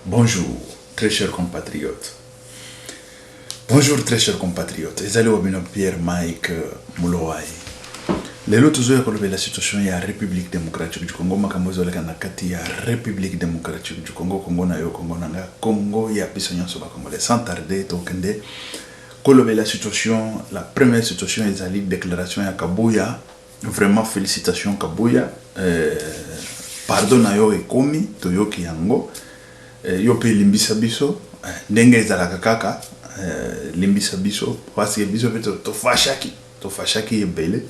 Bonjour, très chers compatriotes. Bonjour, très chers compatriotes. Ezali wabino Pierre Mike Mulowai. Lelo tuzoya kolobe la situation ya République démocratique du Congo makambozo leka na kati ya République démocratique du Congo Congo na yo Congo nanga Congo ya biso nyonso ba Congolais. Sans tarder tokende kolobe la situation, la première situation ezali déclaration ya Kabuya. Vraiment félicitations Kabuya. Pardon na yo ekomi toyoki yango. Yo pe limbisa biso ndenge ezalaka kaka limbisa biso parce que biso pe to fashaki ebele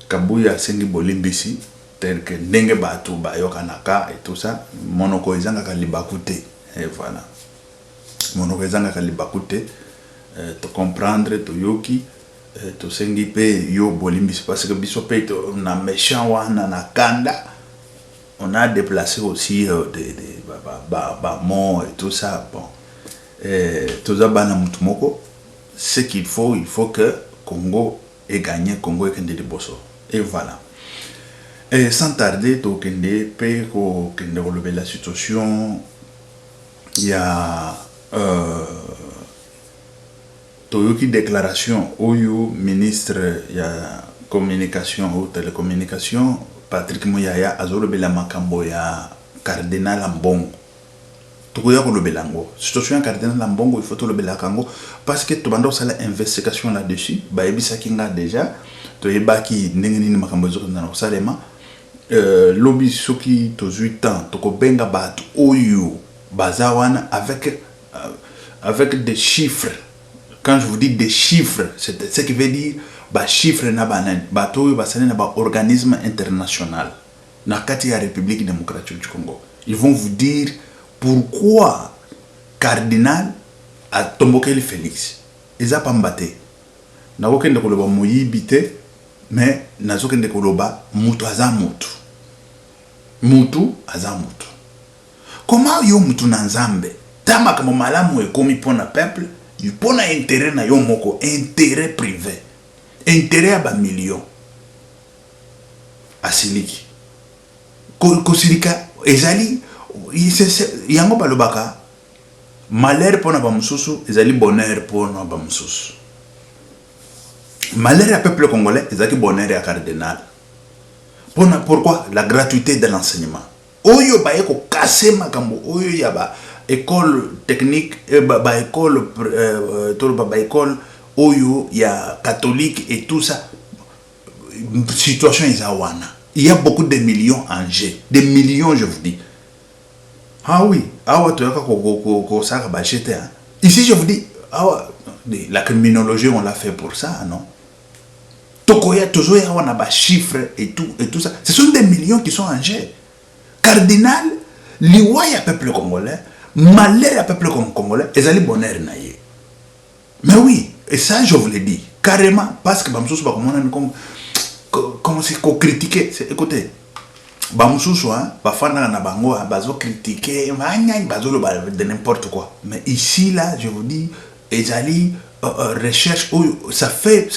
Kabuya sengi bolimbisi tel que ndenge bato bayokanaka et tout ça monoko ezanga ka libakute et voilà monoko ezanga ka libakute to comprendre to yoki to sengi pe yo bolimbisi parce que biso pe to na méchant wana na kanda. On a déplacé aussi des morts et tout ça. Bon. Tout ça, ce qu'il faut, il faut que Congo ait gagné, Congo ait gagné de bosso. Et voilà. Et sans tarder, relever la situation. Il y a Toyoki déclaration au ministre il y a communication ou télécommunication. Patrick Mouyaya azolobela makambo ya Cardinal Ambongo. Tukoya kolobela ngo. Situation ya Cardinal Ambongo il faut tolobela kango parce que tobanda osala investigation là-dessus. Ba yebisa kinga déjà to yebaki ndenge nini makambo zo na osalema. Lobby soki to 8 ans toko benga batu oyo bazawana avec des chiffres. Quand je vous dis des chiffres, c'est ce qui veut dire ba chiffre na banan bato basane na ba organisme international na kati ya République démocratique du Congo. Ils vont vous dire pourquoi Cardinal a tomboké le Félix. Ils a pas mbaté. Na okende koloba moyibité mais nazokende koloba mutu azamutu. Mutu azamutu. Comment yo mutu na nzambe tama kama malamu ekomi pona peuple, pona intérêt na yo moko, intérêt privé. Intérêt à ba million asiliki kosilika ezali yango balobaka malheur pona ba mususu ezali bonheur pona ba mususu. Malheur à peuple congolais ezali bonheur à Cardinal. Pourquoi? La gratuité de l'enseignement. Oyo ba eko kase makambo oyo ya ba école technique ba école ba école Oyo, il y a catholique et tout ça. Situation est awana. Il y a beaucoup de millions en jeu. Des millions, je vous dis. Ah oui. Ici, je vous dis, la criminologie, on l'a fait pour ça, non? Tokoya, toujours, on a des chiffres et tout ça. Ce sont des millions qui sont en jeu. Cardinal, l'Iwaya peuple congolais, malheur à peuple congolais, ils allaient bonheur naïe. Mais oui. Et ça, je vous l'ai dit, carrément, parce que Bamsous, comme c'est qu'on critiquer, écoutez, Bamsous, Bafana na bango, bazo critiquer, bazo de n'importe quoi. Mais ici, là, je vous dis, Ezali, recherche, ça fait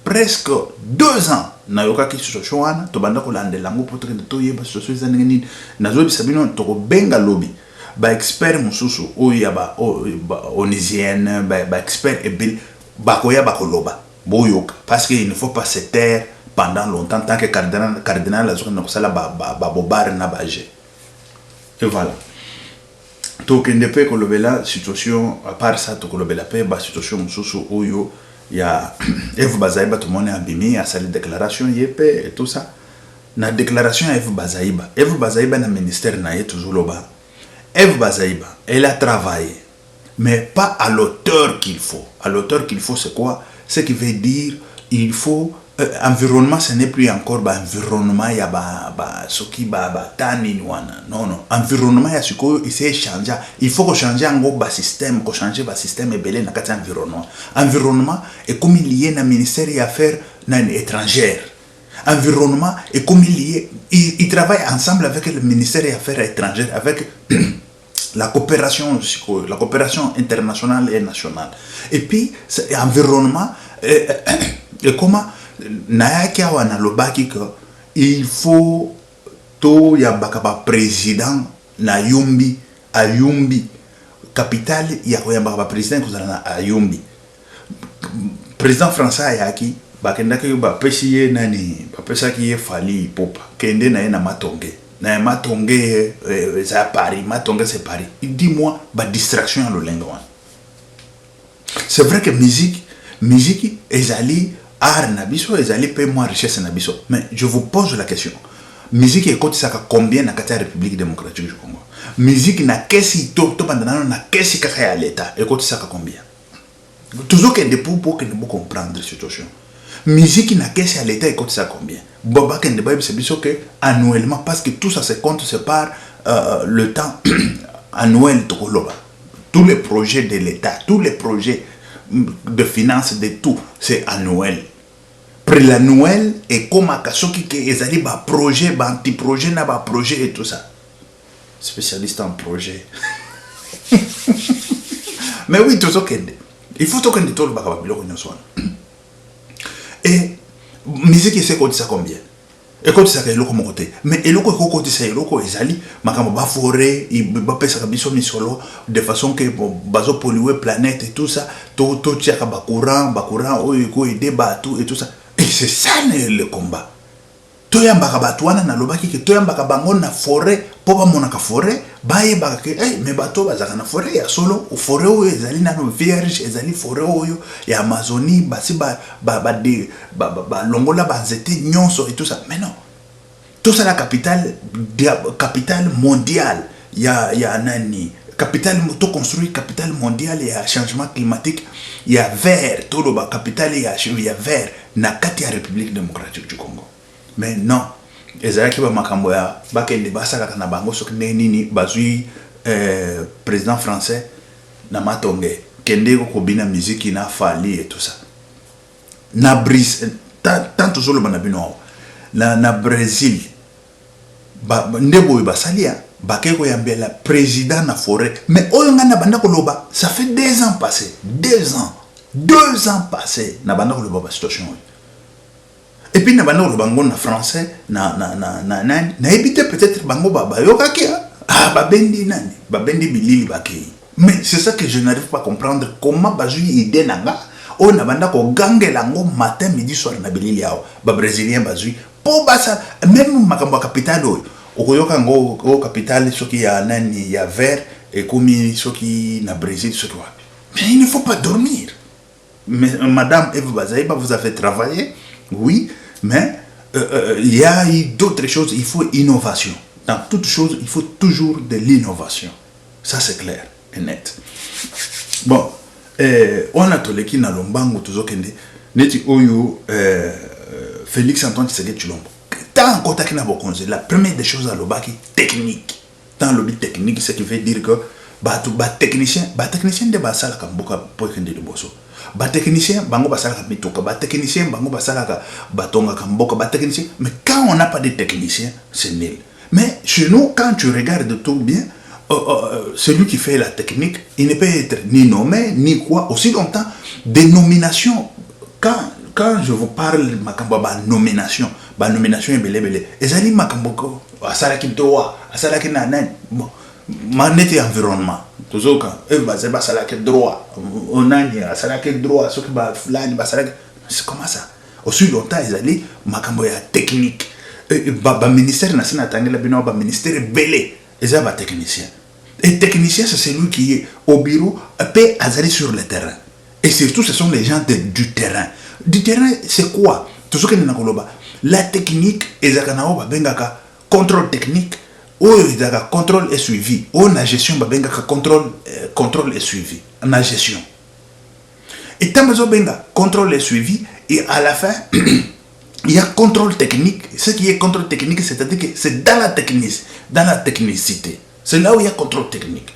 presque 2 ans. Nayoka ki situation wana, tobanda ko lande lango pour que toye ba situation zanengini, nazo bisabino toko benga lobby. Ba expert mususu, oya ba onisienne, ba expert ebil. Bakoya bakoloba boyoka parce qu'il ne faut pas se taire pendant longtemps tant que cardinal la zone na ba bobar na baje. Et voilà. Donc il ne peut kolobela situation à part ça to kolobela pe ba situation mususu oyo ya Eve Bazaiba tout le monde abimi a sali déclaration yep et tout ça. Na déclaration Eve Bazaiba na ministère na ye toujours loba. Eve Bazaiba elle a travaillé mais pas à l'auteur qu'il faut. À l'auteur qu'il faut, c'est quoi? Ce qui veut dire, il faut... environnement, ce n'est plus encore environnement, il y a non, non. Environnement, il s'est changé. Il faut changer un système, changer le système et belé dans l'environnement. Environnement est comme lié à ministère des Affaires étrangères. Environnement est comme lié... Il travaille ensemble avec le ministère des Affaires étrangères, avec... la coopération internationale et nationale. Et puis, l'environnement, et comment, il faut, il y a un président, na yumbi, Ayumbi capitale ya koyamba ba président kozala na Ayumbi. Président français ayaki bakendaki ba pesiye nani ba pesaki ye Fally Ipupa kende na ye na Matonge. Na Matonge c'est à Paris, Matonge c'est Paris. Dis-moi ba distraction à lolenga wana. C'est vrai que musique ezali art na biso, ezali pe moi richesse na biso. Mais je vous pose la question. Musique ekoti saka combien na kati ya République démocratique du Congo? Musique na kesi to bandana na kesi kaka ya l'État ekoti saka combien? Toujours que pour que nous comprendre la situation. Musique na kesi ya l'État ekoti saka combien? Boba que ne baïb c'est biso que annuellement parce que tout ça se compte c'est par le temps annuel to koloba. Tous les projets de l'État, tous les projets de finances, de tout, c'est annuel. Après l'annuel, et comme à Kasoki, ils allaient ba projet, ba anti-projet, na ba projet et tout ça. Spécialiste en projet. Mais oui, tout ça, il faut que nous tournions par la et musique, c'est quoi ça combien? Et quand ça, il y a mon côté. Mais il y a côté ça, il y a makambo ba forêt, il ba pesa kabiso misolo de façon que bazo polluer planète et tout ça, tout tchaka ba courant, oyo ko aider ba tout et tout ça. Et c'est ça le combat. Toyamba ka batwana na lobaki que toyamba ka bango na forêt, po ba monaka forêt, ba yeba ke mais bato bazaka na forêt ya solo, o forêt oyo ezali na vierge, ezali forêt oyo ya Amazonie, basi ba longola ba nzete nyonso et tout ça. Mais non. Tout ça la capitale mondiale, il y a nani capitale moto construit capitale mondiale, il y a changement climatique, il y a vert, tout le capitale il y a vert na kati ya République démocratique du Congo. Mais non, ezalaki ba makambo ya bakende basaka na bango soki nini bazui président français na Matonge kende ko kobina musique na Fally et tout ça. Na brise tant toujours le banabino na Brésil ndebo basalia bakeko yambela président na forêt mais oyo ngana banda koloba ça fait 2 ans passés 2 ans passés na banda koloba ba situation et puis na banda koloba ngo na français na éviter peut-être bango baba yokaki babendi nani babendi bilili bakei mais c'est ça que je n'arrive pas à comprendre comment bazui idée nanga on a banda ko gangela ngo matin midi soir na bilili yao ba brésilien bazui po basa même makambo capitale okoyoka ngo au capitale soki ya nani ya vert et komi soki na Brésil soki wapi. Mais il ne faut pas dormir. Mais madame Eve Bazaïba, vous avez travaillé, oui, mais il y a eu d'autres choses, il faut innovation. Dans toute chose, il faut toujours de l'innovation. Ça c'est clair et net. Bon, on a toleki na lombango tozokende neti oyo Félix Antoine Tshisekedi Tshilombo. Tant qu'on na bokonzi, la première des choses à l'obaki technique. Dans le but technique, ce qui veut dire que technicien de basala kamboka pour kende de bosso. Technicien bango basala kamitoka, technicien bango basala batonga kamboka, technicien. Mais quand on n'a pas de technicien, c'est nul. Mais chez nous, quand tu regardes tout bien, celui qui fait la technique, il ne peut être ni nommé, ni quoi. Aussi longtemps, des nominations. Quand je vous parle de ma nomination est belé. Ezali makamboko, asalaki droit, asalaki nanan, bon, manete environnement. Toujours quand, bah salaki droit, onani, asalaki droit, ce qui va flani, salaki. C'est comment ça? Aussi longtemps, ezali makambo ya technique. Ministère national tangela bino, ministère belé, ezali ba technicien. Et technicien, c'est celui qui est au bureau, peut aller sur le terrain. Et surtout, ce sont les gens du terrain. Du terrain, c'est quoi? Tout ce que nous avons. La technique, contrôle technique, ou contrôle et suivi. Ou la gestion, contrôle et suivi. La gestion. Et tant que contrôle et suivi, et à la fin, il y a contrôle technique. Ce qui est contrôle technique, c'est-à-dire que c'est dans la technicité. C'est là où il y a contrôle technique.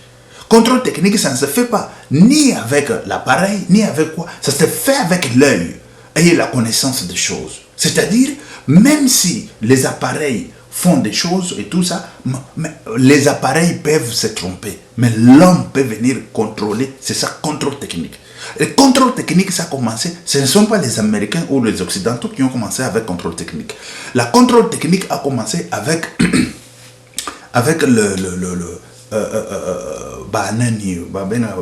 Contrôle technique, ça ne se fait pas ni avec l'appareil, ni avec quoi. Ça se fait avec l'œil et la connaissance des choses. C'est-à-dire, même si les appareils font des choses et tout ça, mais les appareils peuvent se tromper. Mais l'homme peut venir contrôler. C'est ça, contrôle technique. Le contrôle technique, ça a commencé. Ce ne sont pas les Américains ou les Occidentaux qui ont commencé avec contrôle technique. La contrôle technique a commencé avec banani babenga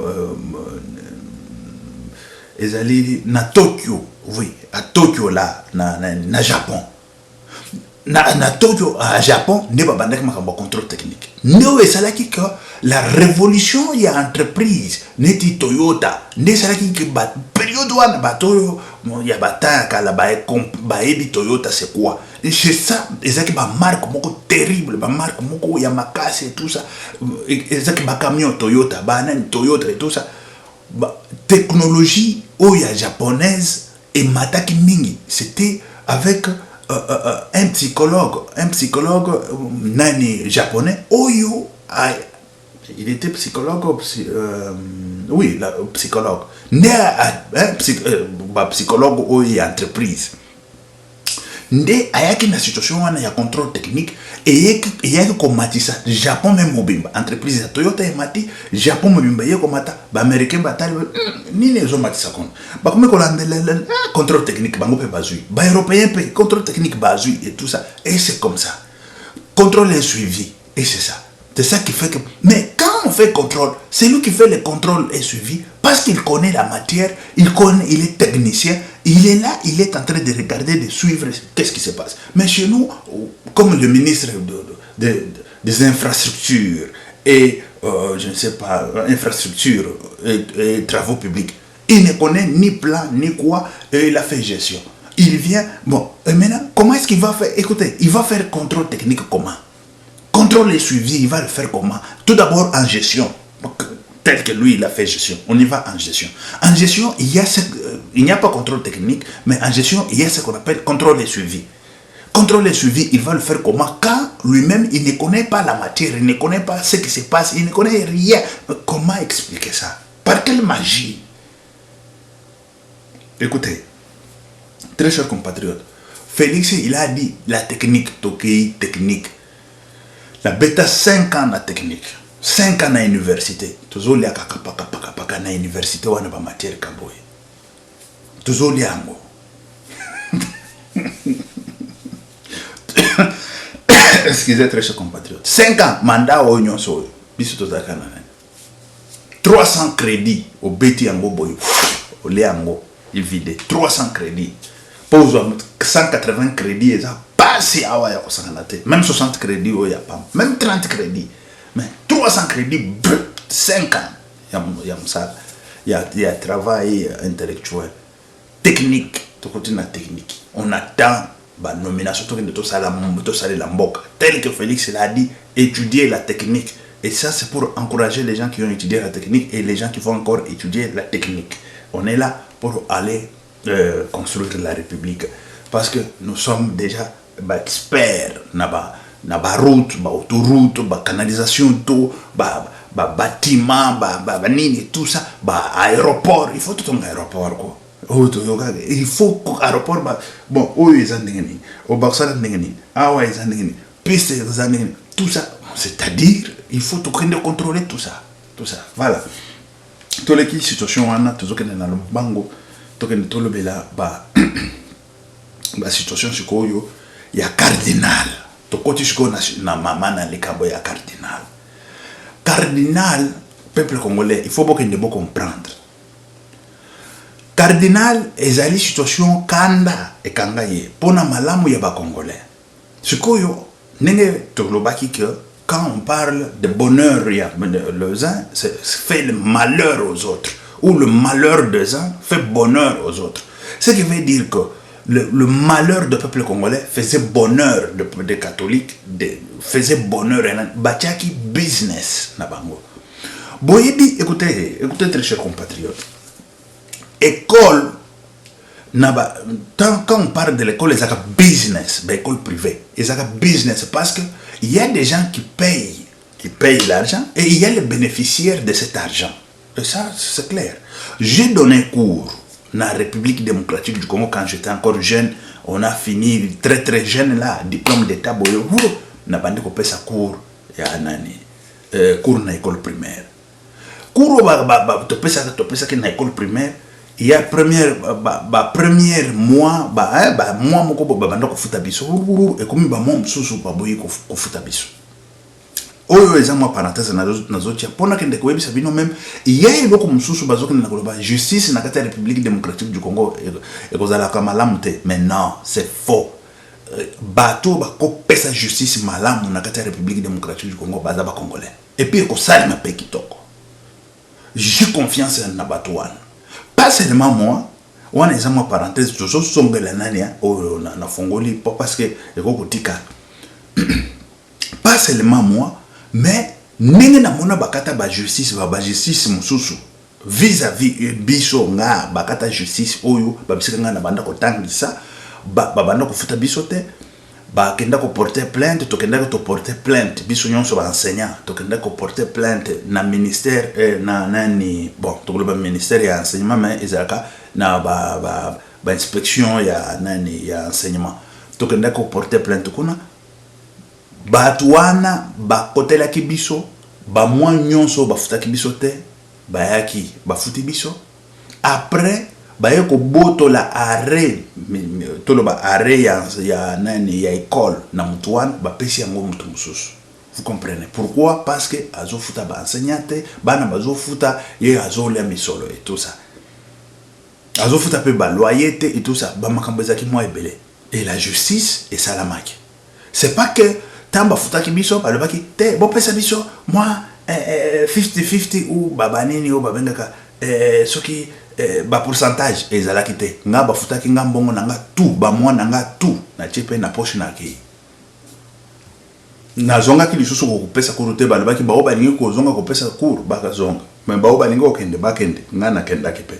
ezali na Tokyo, oui, à Tokyo là na Japon. Na Tokyo à Japon ne ba bandaki makambo contrôle technique. Neo esalaki que la révolution ya entreprise neti Toyota ne esalaki que ba période wana bato ya bataka la ba ebi Toyota c'est quoi? C'est ça, ezaki ba marque moko terrible, ba marque moko ya makasi et tout ça. Ezaki ba camion Toyota, ba nan Toyota et tout ça. Ba technologie oya japonaise et mataki mingi, c'était avec un psychologue nani japonais oyo il était psychologue oui psychologue psychologue oyo entreprise nde ayaki na situation wana ya contrôle technique et yaki komatisa Japon même mobimba entreprise ya Toyota emati Japon mobimba yeko mata ba américain batali nini ezo matisa kono ba comme kolandela contrôle technique bango pe bazui ba européen pe contrôle technique bazui et tout ça et c'est comme ça contrôle est suivi et c'est ça qui fait que mais quand on fait contrôle c'est lui qui fait le contrôle et suivi parce qu'il connaît la matière, il est technicien, il est là, il est en train de regarder, de suivre qu'est-ce qui se passe. Mais chez nous, comme le ministre des infrastructures et, je ne sais pas, infrastructures et travaux publics, il ne connaît ni plan, ni quoi, et il a fait gestion. Il vient, bon, et maintenant, comment est-ce qu'il va faire? Écoutez, il va faire contrôle technique comment? Contrôle et suivi, il va le faire comment? Tout d'abord en gestion. Tel que lui, il a fait gestion. On y va en gestion. En gestion, il n'y a pas contrôle technique, mais en gestion, il y a ce qu'on appelle contrôle et suivi. Contrôle et suivi, il va le faire comment? Quand lui-même, il ne connaît pas la matière, il ne connaît pas ce qui se passe, il ne connaît rien. Comment expliquer ça? Par quelle magie? Écoutez, très chers compatriotes, Félix, il a dit la technique, Tokei technique. La bêta 5 ans la technique. 5 ans à l'université. Toujours les à l'université ou à la matière kaboy. Toujours les ango. Excusez très chers compatriotes. 5 ans, mandat au Union Soyo. Bisu to zakana. 300 crédits au beti ango boy. Au lé ango. Il vide. 300 crédits. Pose 180 crédits et ça passe à Waya Osanganate. Même 60 crédits au Yapam. Même 30 crédits. Mais 300 crédits, 5 ans, il y a travail intellectuel, technique, technique. On attend la nomination de tout ça, tel que Félix l'a dit, étudier la technique. Et ça, c'est pour encourager les gens qui ont étudié la technique et les gens qui vont encore étudier la technique. On est là pour aller construire la République. Parce que nous sommes déjà experts là-bas. Na ba route, ba autoroute, ba canalisation d'eau, ba bâtiment, ba nini, tout ça, ba aéroport, il faut tout un aéroport quoi. Il faut que aéroport bon, ils ont dit, au Barça ndengeni, awa ils ont dit, piste ils ont dit, tout ça, c'est-à-dire il faut tout contrôler tout ça. Voilà. Tous les situations on a toujours que dans le bango, tout que tout le bela ba situation sikoyo, il y a cardinal. Tokoti shiko na mama na likambo ya cardinal. Cardinal, peuple congolais, il faut beaucoup de comprendre. Cardinal, ezali situation kanda e kangaye. Pona malamu ya ba congolais. Sikoyo, nenge tolobaki que quand on parle de bonheur, les uns fait le malheur aux autres. Ou le malheur des uns fait bonheur aux autres. Ce qui veut dire que le malheur du peuple congolais faisait bonheur des catholiques, faisait bonheur batiaki business na bango. Boyebi, écoutez très chers compatriotes. École quand on parle de l'école, ils ont business, l'école privée, ils ont business parce que il y a des gens qui payent l'argent et il y a les bénéficiaires de cet argent. Et ça, c'est clair. J'ai donné cours dans la République démocratique du Congo quand j'étais encore jeune. On a fini très très jeune là, diplôme d'état boyo. On a bandé qu'on sa cours cours dans l'école primaire. Cours tu peux ça dans l'école primaire. Il y a premier mois moi moko banda ko futa biso et comme ba mom susu ba boyi ko futa biso. oyo eza moi parenthèse nazotia mpona kende koyebisa bino même ya eloko mosusu bazokende na koloba justice na kati ya république démocratique du Congo ekozalaka malamu te. Mais non, c'est faux. Bato bakopesa justice malamu na kati ya république démocratique du Congo baza ba congolais et puis ekosalema mpe kitoko. J'ai confiance na bato wana, pas seulement moi wana eza moi parenthèse tozosongela nani oyo na fongoli parce que ekokotika pas seulement moi mais ndenge namona bakata ba justice mosusu vis-à-vis biso nga bakata justice oyo babisika nga na banda kotangisa babanda kofuta biso te bakenda ko porter plainte tokenda ko porter plainte biso nyonso ba enseignant tokenda ko porter plainte na ministère na nani bon tokoloba ministère ya enseignement mais ezaka na ba inspection ya nani ya enseignement tokenda ko porter plainte kuna batu wana bakotelaki biso ba mwa nyonso bafutaki biso te bayaki bafuti biso après baye ko botola arrêt toloba arrêt ya nani ya école na mutu wana bapesi yango mutu mususu. Vous comprenez pourquoi? Parce que azofuta ba enseignante bana bazofuta ye azolia misolo et tout ça azofuta pe ba loyauté et tout ça ba makambo ezaki mwa ebele et la justice et salamaki. C'est pas que tamba futaki biso balobaki te bo pesa biso moi 50-50 ou babanini ou babengaka soki ba pourcentage ezalaki te nga bafutaki nga mbongo nanga tout ba mwa nanga tout na chepe na poche na ki na zonga ki lisusu ko pesa ko rote balobaki ba obalingi ko zonga ko pesa cour baka zonga mais ba obalingi ko kende bakende nga na kenda ki pe.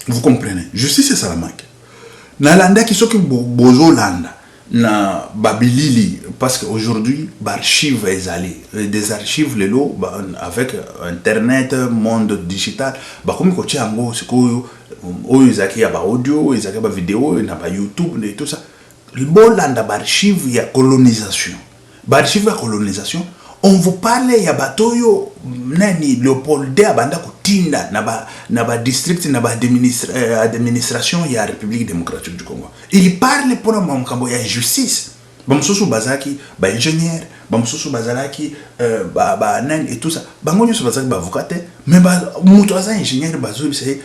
Vous comprenez? Justice et salamaki na landa ki soki bozo landa na babilili parce que aujourd'hui archives ezali des archives lelo avec internet monde digital comme ko tiango sikoyo oyo ezaki ya ba audio ezaki ba vidéo na ba YouTube et tout ça bolanda archive ya colonisation archive ya colonisation on vous parle ya batoyo nani Léopold abanda kutinda na ba district na ba administration ya République démocratique du Congo. Il parle pour makambo ya justice. Bamsusu bazaki ba ingénieur, bamsusu bazalaki ba nani et tout ça. Bango nyoso bazaki ba avocat mais ba mutu aza ingénieur bazo c'est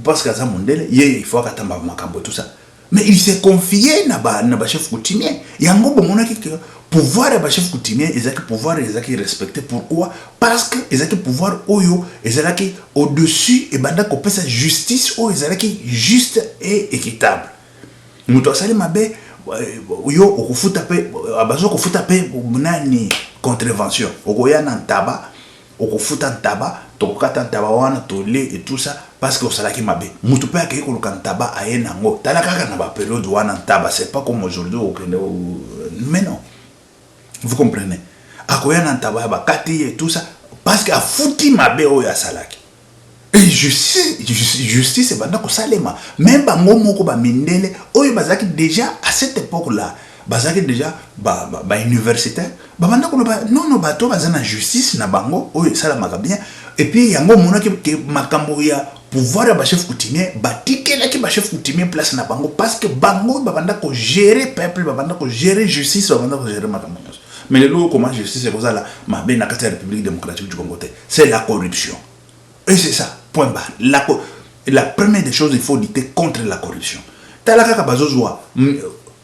parce que ça mondele il faut akatamba makambo tout ça. Mais il s'est confié na ba chef coutumier. Yango bomonaki que pouvoir ya chef coutumier ezaki pouvoir ezaki respecté. Pourquoi? Parce que ezaki pouvoir oyo ezaki au-dessus et banda ko pesa justice o ezaki juste et équitable. Mutu asali mabe yo okufuta pe abazo kofuta pe nani contravention okoya na ntaba okufuta ntaba tokata ntaba wana tolé et tout ça parce que osalaki mabe mutu pe akei ko ntaba ayena ngo tala kaka na ba période wana ntaba c'est pas comme aujourd'hui mais non. Vous comprenez? Akoya na ntaba ba kati et tout ça parce que afuti mabe o ya salaki. Et justice banda ko salema même bango moko ba mindele oyo bazaki déjà à cette époque là bazaki déjà ba universitaire ba banda ko non bato bazana justice na bango oyo salama bien et puis yango mona ke makambo ya pouvoir ya ba chef coutumier batikela ki ba chef coutumier place na bango parce que bango ba banda ko gérer peuple ba banda ko gérer justice ba banda ko gérer makambo. Mais le comment justice c'est ça là ma ben na kati ya République démocratique du Congo c'est la corruption. Et c'est ça, point barre. La première des choses, il faut lutter contre la corruption. Talaka bazozwa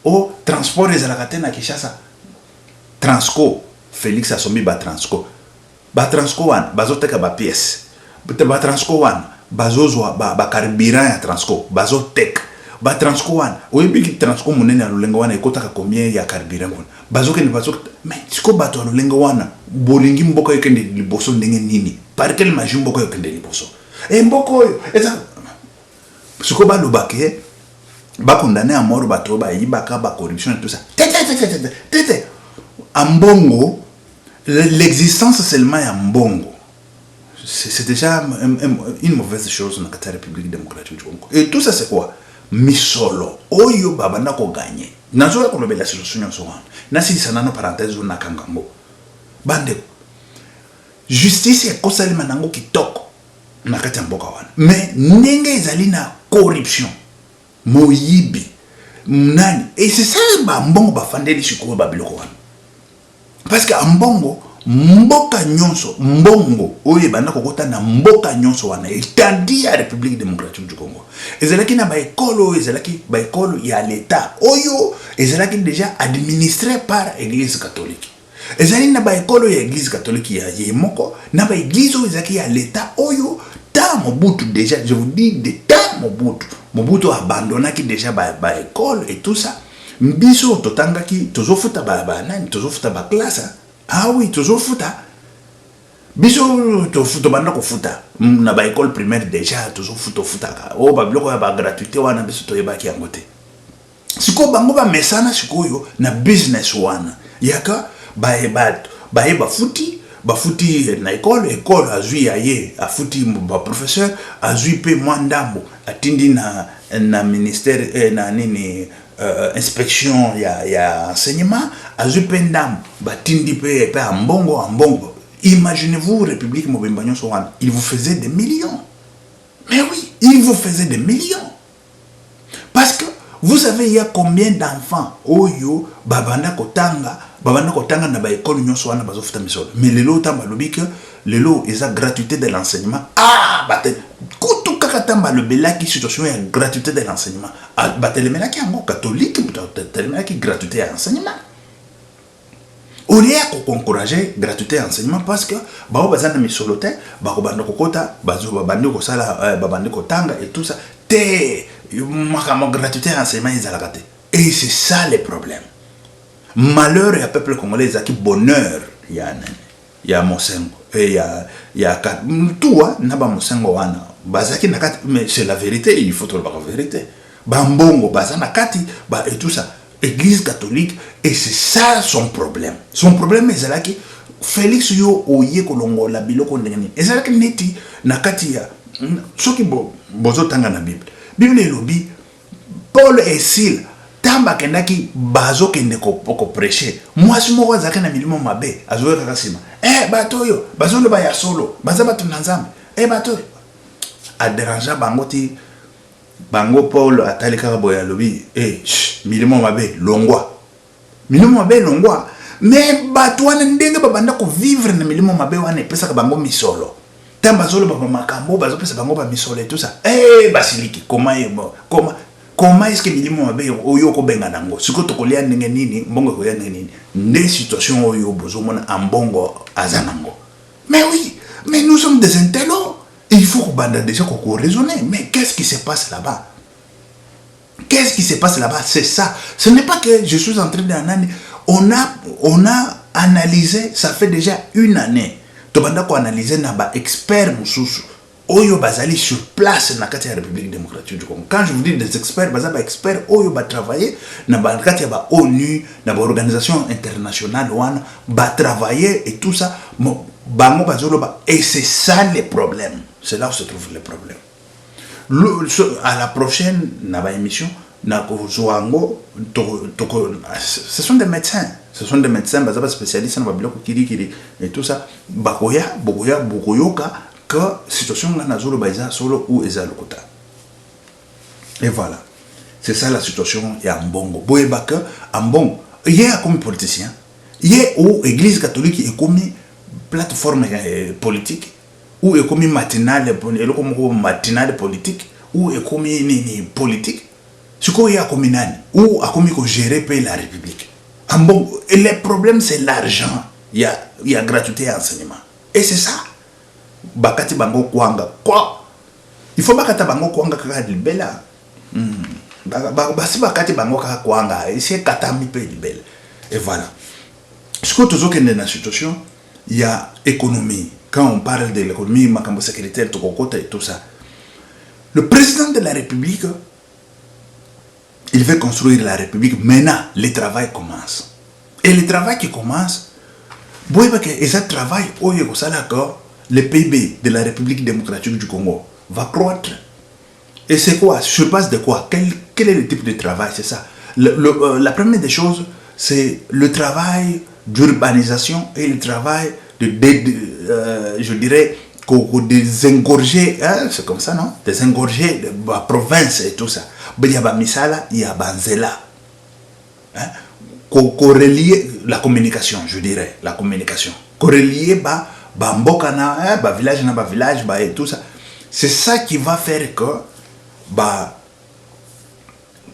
au transport des alakate na Kinshasa. Transco, Félix Assombi ba Transco. Ba Transco wan bazoteka ba pièce. Ba Transco wan bazozwa ba carburant ya Transco, bazotek. Ba Transco wan, oyebi ki Transco munene ya lulengo wana ekotaka combien ya carburant wana. Bazoke ni bazok, mais siko bato ya lulengo wana bolingi mboka yekende liboso ndenge nini? Par quel magie mboko yokende liboso? Et mboko yo, eza siko ba lobake ba condamné à mort bato ba yibaka ba corruption et tout ça. Tete. Ambongo, l'existence seulement ya mbongo. C'est déjà une mauvaise chose dans la République démocratique du Congo. Et tout ça c'est quoi? Misolo oyo babanda ko gagner. Nazola ko lobela solution so wana. Na si sanano parenthèse na kangambo. Bande justice est kosalima nango kitoko na kati ya mboka wana. Mais ndenge ezali na corruption. Moyibi. Nani? Et c'est ça ba mbongo ba fandeli shiko ba biloko wana. Parce que mbongo, mboka nyonso, mbongo, oye banda kokota na mboka nyonso wana, etandi ya République démocratique du Congo. Ezalaki na ba école, ezalaki ba école ya l'État. Oyo, ezalaki déjà administré par Église catholique. Ezalaki na ba école ya Église catholique ya yemoko, na ba église ezalaki ya l'État. Oyo, ta Mobutu déjà, je vous dis, de ta Mobutu. Mobutu abandonnaki déjà ba école et tout ça. Mbiso totangaki, tozofuta ba nani, tozofuta ba classe. Ah oui, toujours futa. Biso to futo banda ko futa. Na ba école primaire déjà toujours futo futa. Oh ba biloko ya ba gratuité wana biso to yebaki yangote. Siko bango ba mesana sikoyo na business wana. Yaka ba futi na école azui aye afuti ba professeur azui pe mwandambo atindi na ministère na nini inspection ya enseignement azui pe ndambo batindi pe ambongo. Imaginez-vous République Mobimba Nyonso wana, il vous faisait des millions. Mais oui, il vous faisait des millions. Parce que vous savez il y a combien d'enfants oyo babanda kotanga na ba école nyonso wana bazofuta misolo. Mais lelo tamba lobi que lelo eza gratuité de l'enseignement. Ah bate kutu kaka tamba lobelaki situation ya gratuité de l'enseignement. Ah batelemelaki yango catholique batelemelaki gratuité ya enseignement. On est à encourager gratuité enseignement parce que bao bazana misolote bako banda kokota bazo babandi ko sala babandi ko tanga et tout ça te makamo gratuité enseignement ezalaka te. Et c'est ça le problème. Malheur ya peuple congolais qui bonheur ya Mosengo et ya tout na ba Mosengo wana bazaki nakati, mais c'est la vérité, il faut trouver la vérité. Bambongo bazana kati ba et tout ça. Église catholique, et c'est ça son problème. Son problème est là que Félix yo oye kolongo la biloko ndengani. Et c'est là que neti nakati ya soki bozo tanga na Bible. Bible elobi Paul et Silas tamba kendaki bazo kende ko prêcher. Moi si moko zaka na milimo mabe azoye kaka sima. Bato yo bazo le ba ya solo, baza bato na Nzambe. Bato a déranger bangoti bango Paul atali kaka boya lobi milimo mabe longwa mais bato wana ndenge babanda ko vivre na milimo mabe wana pesa ka bango misolo tamba zolo baba makambo bazo pesa bango ba misolo et tout ça basiliki comment est-ce que milimo mabe oyo ko benga nango siko to kolia ndenge nini mbongo ko ya ndenge nini nde situation oyo bozo mona ambongo azanango. Mais oui, mais nous sommes des intellos. Il faut déjà qu'on raisonner. Mais qu'est-ce qui se passe là-bas? Qu'est-ce qui se passe là-bas? C'est ça. Ce n'est pas que je suis en train d'analyser. On a analysé, ça fait déjà une année. Tobanda ko analyser na ba expert mususu. Oyo bazali sur place na kati ya République démocratique du Congo. Quand je vous dis des experts, bazaba experts oyo ba travailler na ba kati ya ba ONU, na ba organisation internationale wana, ba travailler et tout ça. Bango bazoloba, et c'est ça le problème. C'est là où se trouve le problème. À la prochaine émission, ce sont des médecins. Ce sont des médecins, spécialistes dans le kiri et tout ça. Bokoyoka, que situation na zolo baiza solo ou eza lokota. Et voilà. C'est ça la situation ya Mbongo. Boyeba que Mbongo, il y a comme politicien, il y a où Église catholique est comme plateforme politique ou est comme matinale politique ou est comme politique ce qu'il y a comme nani ou a comme gérer la République. Bon, et le problème c'est l'argent. Il y a gratuité à enseignement et c'est ça bakati bango kwanga quoi il faut bakata bango kwanga kaka libela basi bakati bango kaka kwanga et c'est katami pe libela. Et voilà ce que toujours qu'il y a dans la situation. Il y a économie. Quand on parle de l'économie, makambo sécuritaire, et tout ça. Le président de la République, il veut construire la République. Maintenant, le travail commence. Et le travail qui commence, et ce travail, le PIB de la République démocratique du Congo va croître. Et c'est quoi? Sur base de quoi? Quel est le type de travail? C'est ça. La première des choses, c'est le travail d'urbanisation et le travail je dirais, désengorger, hein, c'est comme ça, non? Désengorger la province et tout ça. Il y a Misala, il y a Banzela. corrélier la communication, je dirais, la communication. Corrélier mboka na village na village et tout ça. C'est ça qui va faire que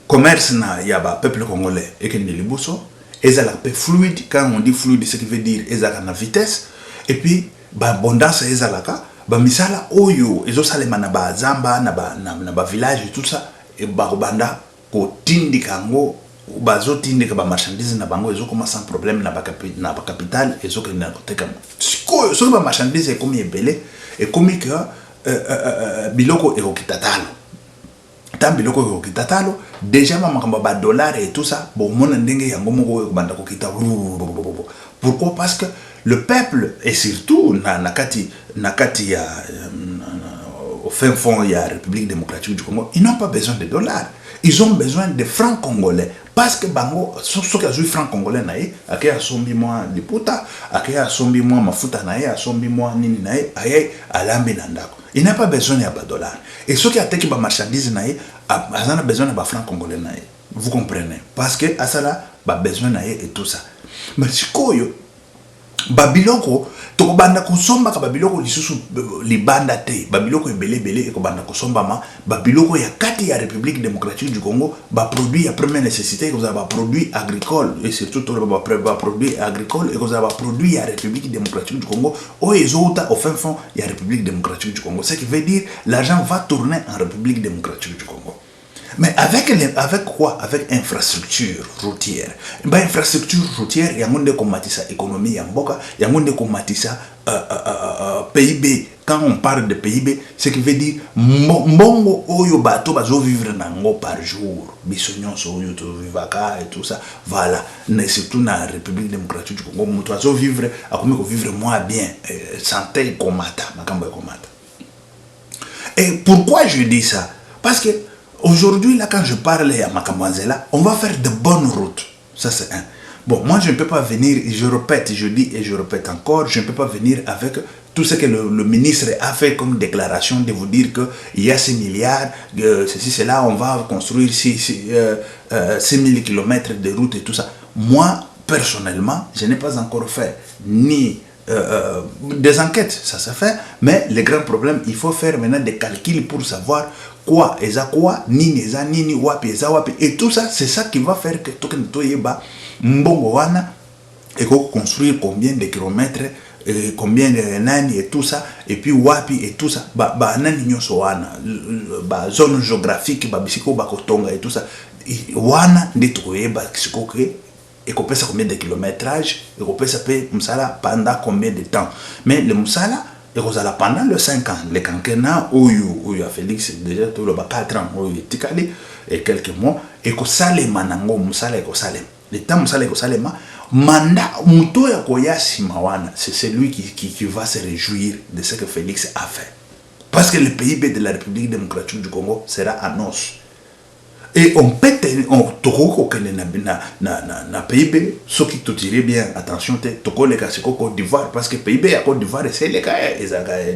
commerce na ya peuple congolais et que ne liboso et ça la fluide. Quand on dit fluide, ce qui veut dire ezala na vitesse et puis abondance ezalaka misala oyo ezosalema na zamba na village et tout ça et banda ko tindika ngo bazotindika marchandise na bango ezokoma sans problème na capital ezokenda koteka sikoyo so marchandise ekomi ebele ekomi que biloko ekokitatalo tant biloko ekokitatalo déjà makambo $, et tout ça bon mona ndenge yango moko banda kokita. Pourquoi? Parce que le peuple, et surtout nakati au fin fond il y a la République démocratique du Congo, ils n'ont pas besoin de dollars, ils ont besoin de francs congolais. Parce que bango ceux qui ont francs congolais nae ake asombi moi liputa ake asombi moi mafuta nae asombi moi nini nae aye alambi nandako. Il n'a pas besoin de dollars. Et ceux qui attaquent ba marchandise nae azana besoin de francs congolais nae. Vous comprenez? Parce que asala ba besoin nae et tout ça. Mais sikoyo babiloko tokobanda kosomba ka babiloko lisusu libanda te babiloko ebele ekobanda kosomba ma babiloko ya kati ya République démocratique du Congo produit ya première nécessité ko za produit agricole et surtout to produit agricole et ko za produit ya République démocratique du Congo o ezota au fin fond ya République démocratique du Congo, ce qui veut dire l'argent va tourner en République démocratique du Congo. Mais avec quoi? Avec infrastructure routière. Infrastructure routière, il y a un combatissa économie en boka, il y a un combatissa PIB. Quand on parle de PIB, ce qui veut dire mbongo oyo bato bazo vivre nango par jour. Bisognon so oyo to vivaka et tout ça. Voilà, mais surtout dans la République démocratique du Congo, muto bazo vivre akomi ko vivre moins bien, santé komata, makambo komata. Et pourquoi je dis ça? Parce que aujourd'hui, là, quand je parle à Makamwanzela, on va faire de bonnes routes. Ça, c'est un. Bon, moi, je ne peux pas venir, je répète, je dis et je répète encore, je ne peux pas venir avec tout ce que le ministre a fait comme déclaration de vous dire qu'il y a 6 milliards, ceci, cela, on va construire 6 000 km de routes et tout ça. Moi, personnellement, je n'ai pas encore fait ni des enquêtes, ça se fait, mais le grand problème, il faut faire maintenant des calculs pour savoir quoi, nini, wapi, et tout ça, c'est ça qui va faire que mbongo wana et construire combien de kilomètres, combien de nani et tout ça, et puis wapi et tout ça, nani nyoso wana, zone géographique, bisiko kotonga et tout ça, wana ndetoye kisiko ke et qu'on pèse combien de kilométrage, et qu'on pèse msala pendant combien de temps. Mais le msala, et qu'on a pendant le 5 ans, le quinquennat, où il y a Félix, déjà tout le 4 ans, où il est ticali, et quelques mois, et qu'on sale manango, msala et qu'on sale. Le temps msala et qu'on sale ma, mandat, muto ya koyasi mawana, c'est celui qui va se réjouir de ce que Félix a fait. Parce que le PIB de la République démocratique du Congo sera en os. Et on peut toko na PIB, ce qui te dirait bien, attention, toko le kasiko Côte d'Ivoire, parce que PIB à Côte d'Ivoire, c'est les cas,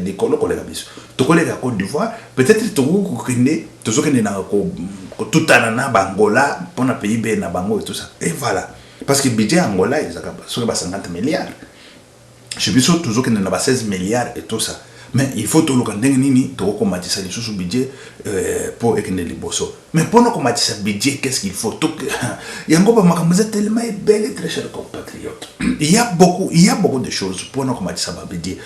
les colo collègues bis. Toko le Côte d'Ivoire, peut-être toko kende, tozo kende na tout anana Bangola, pour na PIB na Bango et tout ça. Et voilà. Parce que le budget Angola, il y a 50 milliards. Je suis sûr toujours qu'il y a 16 milliards et tout ça. Mais il faut tout le temps combattre ça sous budget pour équilibrer les bossos. Mais pour nous combattre ce budget, qu'est-ce qu'il faut? Il y a encore vous êtes tellement belle et très chers compatriotes. Il y a beaucoup de choses pour nous combattre ça budget.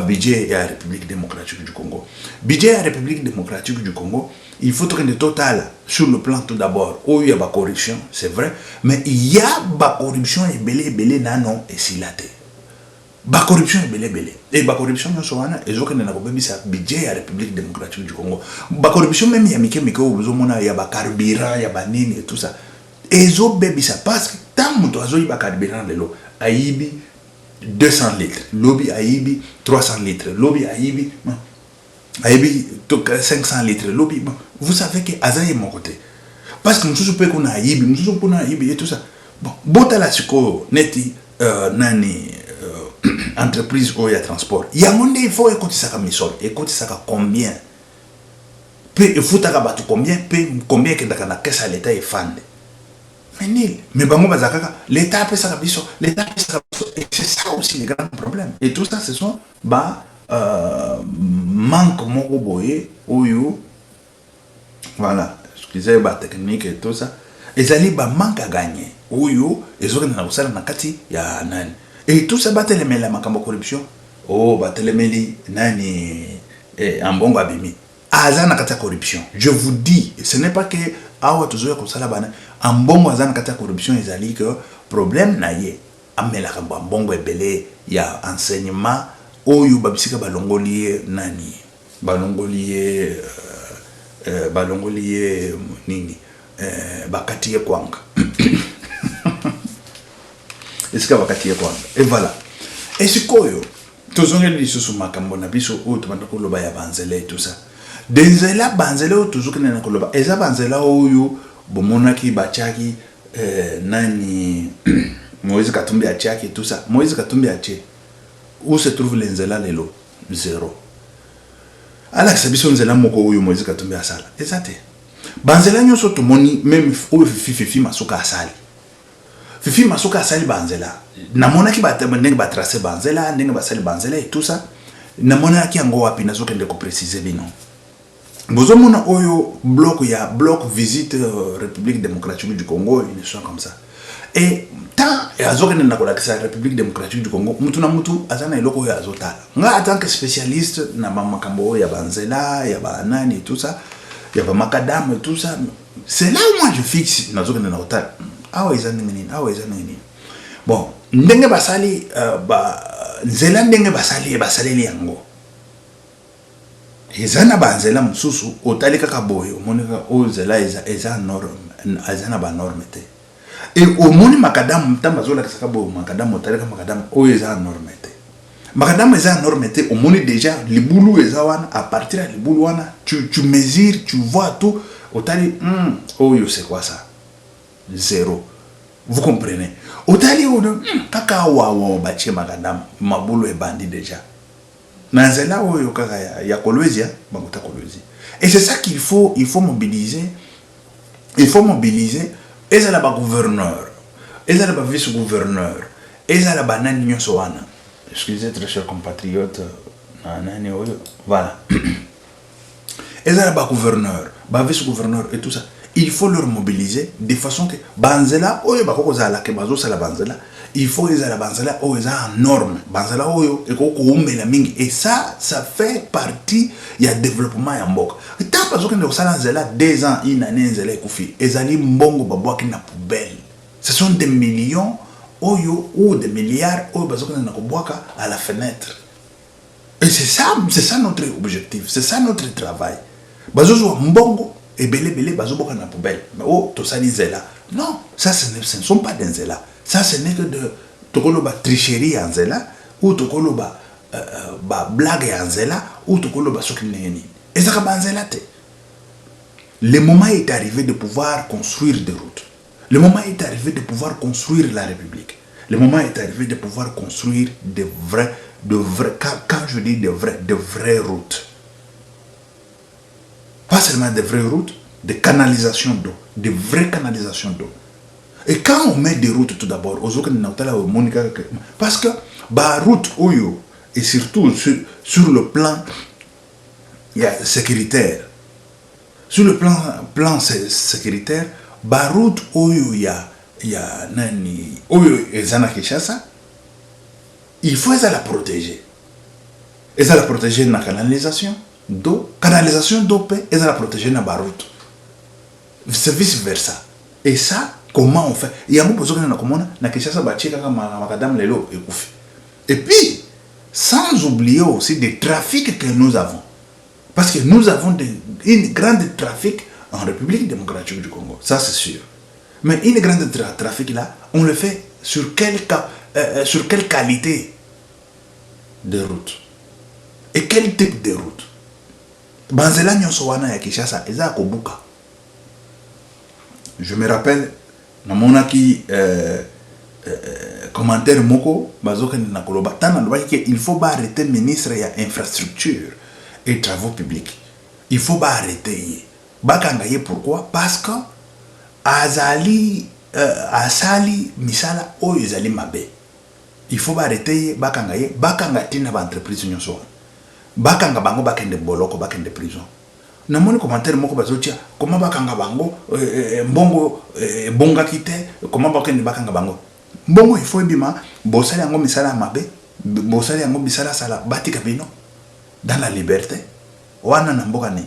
Budget à la République démocratique du Congo. Budget à la République démocratique du Congo. Il faut que le total sur le plan tout d'abord où il y a la corruption, c'est vrai, mais il y a la corruption et belé nanon et si la tête. La corruption est belé. Et la corruption, c'est le budget de la République démocratique du Congo. La corruption, même il y a il y a carburant, il y a nini et tout ça. Et ça parce que tant que tu as carburant de l'eau, aïbi 200 litres, lobby aïbi 300 litres, lobby aïbi 500 litres, lobby. Vous savez que Azaï est mon côté. Parce que nous sommes qu'on a aïbi, nous sommes qu'on a aïbi et tout ça. Bon, botala siko neti nani entreprise ou ya transport. Il y a monde il faut écouter ça comme sol, écouter ça combien. Peu il faut ta batu combien que dans la caisse à l'état est fande. Mais nil. Mais bango bazakaka, l'État peut ça biso, l'État peut ça biso. Et c'est ça aussi le grand problème. Et tout ça, ce sont manque moko boye, oyo, voilà, excusez ba technique et tout ça. Ezali ba manque à gagner. Oyo, ezoka na kusala na kati ya nani. Et tout ça batelemela makambo corruption. Oh, batelemeli nani ambongo abimi. Azana kata corruption. Je vous dis, ce n'est pas que awa tozoya kosala bana ambongo azana kata corruption ezali que problème na ye amela ka ambongo ebele ya enseignement oyo babisika balongoli nani balongoli nini bakati ye kwanga esika bakati ye kwanga et voilà et sikoyo tozongeli lisusu makambo na biso oyo tobanda koloba ya banzela et tout ça denzela banzela oyo tozokende na koloba eza banzela oyo bomonaki bachaki nani Moïse Katumbi achaki et tout ça. Moïse Katumbi aché où se trouve l'enzela lelo? Zéro. Ala sabiso nzela moko oyo Moïse Katumbi asala ezate banzela nyonso tomoni même oyo fifi masuka asali fifi masuka asali banzela namonaki ndenge batrace banzela ndenge basali banzela et tout ça namonaki yango wapi nazokende ko préciser bino bozomona oyo bloc visite République démocratique du Congo une chose comme ça et tant azokende na kolakisa République démocratique du Congo mutu na mutu azana eloko oyo azotala nga en tant que spécialiste na makambo ya banzela ya banani et tout ça ya ba makadam et tout ça c'est là où moi je fixe nazokende na kotala awa ezana nini bon ndenge basali nzela ndenge basali yango ezana banzela mususu otali kaka boyo omonika ozela eza norme azana ba norme te et au moni makadam mtamba zola kasaka boyo makadam otali kaka makadam o eza norme te makadam eza norme te au moni déjà libulu eza wana à partir de libulu wana tu mesures tu vois tout otali oyo c'est quoi ça zéro vous comprenez otali ono kaka wa bache makadam mabulu e bandi déjà Nanzela oyo kaka ya Kolwezia bakuta Kolwezi. Et c'est ça qu'il faut mobiliser. Il faut mobiliser ezala ba gouverneur, ezala ba vice-gouverneur, ezala ba nani nyonso wana. Excusez très chers compatriotes nani oyo. Voilà. Ezala ba gouverneur, ba vice-gouverneur et tout ça. Il faut leur mobiliser de façon que banzela oyo bakoko zala ke bazo sala banzela il faut les la banzela oyo eza en norme banzela oyo ekoko umbela mingi et ça fait partie ya développement ya mboka tant bazokende kosala nzela 2 ans une année nzela ekufi ezali mbongo babwaki na poubelle ce sont des millions oyo ou des milliards oyo bazokende na kobwaka à la fenêtre et c'est ça notre objectif c'est ça notre travail bazozwa mbongo et belé bazoboka na poubelle mais oh tosali nzela non ça ce ne sont pas des nzela ça ce n'est que de tokoloba tricherie en nzela ou tokoloba blague en nzela ou tokoloba soki neni ezaka banzela te le moment est arrivé de pouvoir construire des routes le moment est arrivé de pouvoir construire la République le moment est arrivé de pouvoir construire de vraies quand je dis de vraies routes. Pas seulement des vraies routes, des canalisations d'eau, des vraies canalisations d'eau. Et quand on met des routes tout d'abord, parce que la route oyo, et surtout sur le plan sécuritaire, sur le plan sécuritaire, la route oyo nani oyo ezana Kinshasa, il faut la protéger. Et ça la protéger dans la canalisation d'eau et ça la protéger dans la route. C'est vice versa. Et ça, comment on fait? Il y a un peu de comment na Kinshasa makadam lelo ekufi. Et puis, sans oublier aussi des trafics que nous avons. Parce que nous avons une grande trafic en République démocratique du Congo. Ça, c'est sûr. Mais une grande trafic là, on le fait sur quelle qualité de route? Et quel type de route? Banzela nyonso wana ya Kinshasa eza kobuka. Je me rappelle namonaki commentaire moko bazoka na koloba tana il faut arrêter ministre ya infrastructure et travaux publics. Il faut arrêter. Bakanga ye pourquoi? Parce que azali asali misala oyo ezali mabe. Il faut arrêter bakanga ye bakanga tina ba entreprise nyonso. Bakanga bango bakende boloko bakende prison. Na moni commentaire moko bazotia comment bakanga bango mbongo bonga kite comment bakende bakanga bango. Mbongo il faut bima bosali yango misala mabe bosali yango misala sala batika bino dans la liberté. Wana na mboka ni.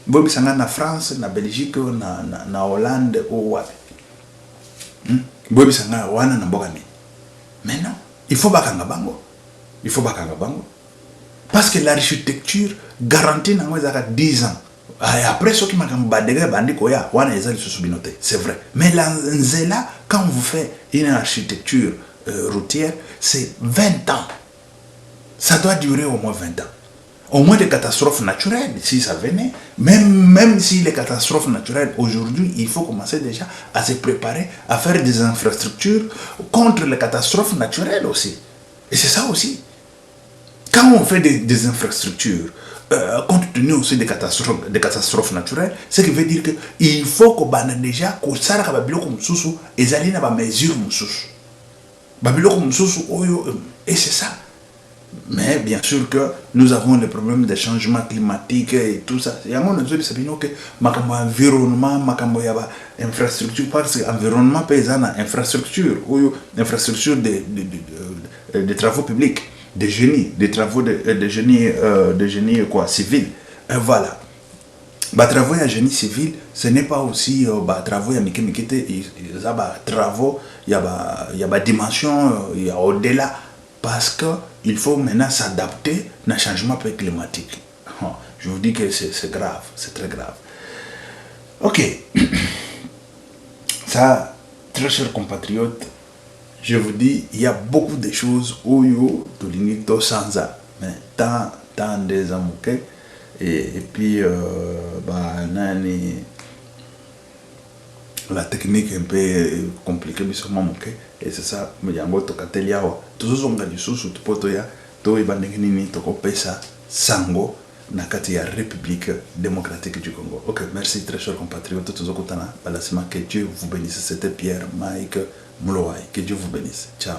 Bobisanga na France, na Belgique, na Hollande ou wapi. Bobisanga wana na mboka ni. Mais non, il faut bakanga bango. Il faut bakanga bango. Parce que l'architecture garantit na mweza 10 ans. Et après ce qui m'a badega bandi koya wana ezali susubinote, c'est vrai. Mais la nzela quand vous faites une architecture routière, c'est 20 ans. Ça doit durer au moins 20 ans. Au moins des catastrophes naturelles, si ça venait, même si les catastrophes naturelles, aujourd'hui, il faut commencer déjà à se préparer, à faire des infrastructures contre les catastrophes naturelles aussi. Et c'est ça aussi. Quand on fait des infrastructures, compte tenu aussi des catastrophes naturelles, ce qui veut dire qu'il faut qu'on ait déjà, qu'on s'arrête à Babiloko Moussoussou, et d'aller dans la mesure Moussoussou. Babiloko Moussoussou, et c'est ça. Mais bien sûr que nous avons les problèmes de changement climatique et tout ça. Il y a un autre qui que l'environnement, infrastructure, parce que l'environnement paysan a infrastructure, ou infrastructure de travaux publics, de génie, des travaux de génie quoi, civil. Et voilà. Bah, travaux à génie civil, ce n'est pas aussi travaux à Mikete, il y a travaux, il y a dimension, il y a au-delà. Parce qu'il faut maintenant s'adapter au changement climatique. Je vous dis que c'est grave, c'est très grave. Ok. Ça, très chers compatriotes, je vous dis, il y a beaucoup de choses où tu l'inites sans ça. Mais tant des amours. Et puis, la technique est un peu compliquée, mais sûrement et c'est ça, mais il y a un autre cas, tous les gens qui sont sur le poteau, tous les gens qui sont sango na kati ya République démocratique du Congo. Ok, merci très chers compatriotes, tous les gens que Dieu vous bénisse. C'était Pierre Mike Moulouaï. Que Dieu vous bénisse. Ciao.